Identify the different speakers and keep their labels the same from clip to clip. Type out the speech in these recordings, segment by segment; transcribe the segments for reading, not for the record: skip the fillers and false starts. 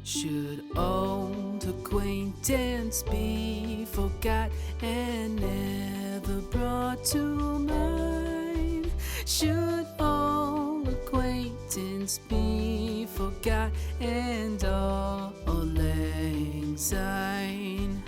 Speaker 1: Should old acquaintance be forgot and never brought to mind? Should old acquaintance be forgot and all lang syne?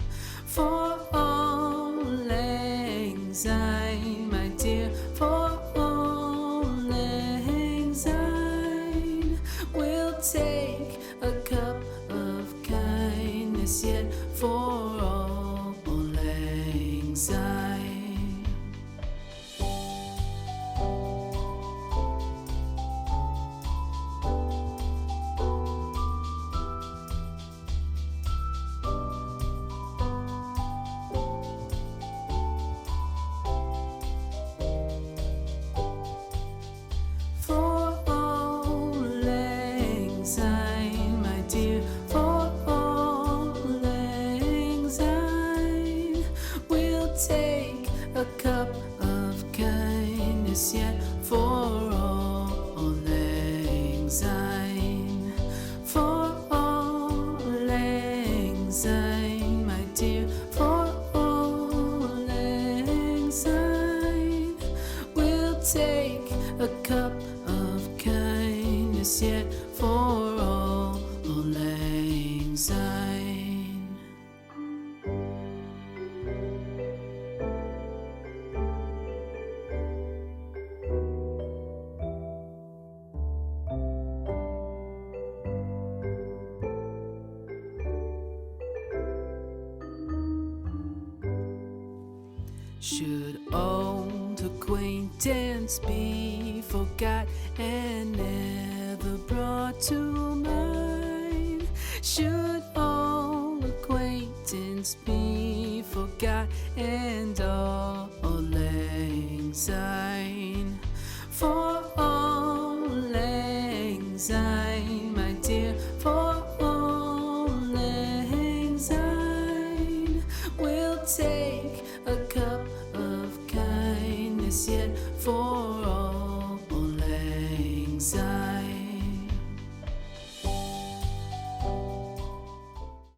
Speaker 1: For all lang syne, my dear, for all lang syne, we'll take a cup of kindness yet for all lang syne. For all lang syne, my dear, for all lang syne, we'll take a cup of kindness yet for all lang syne. For all lang syne, my dear, for all lang syne, we'll take a cup of kindness yet for all lang syne. Should old acquaintance be forgot and never brought to mind? Should old acquaintance be forgot and all lang syne? For all lang syne, my dear, for all lang syne, we'll take a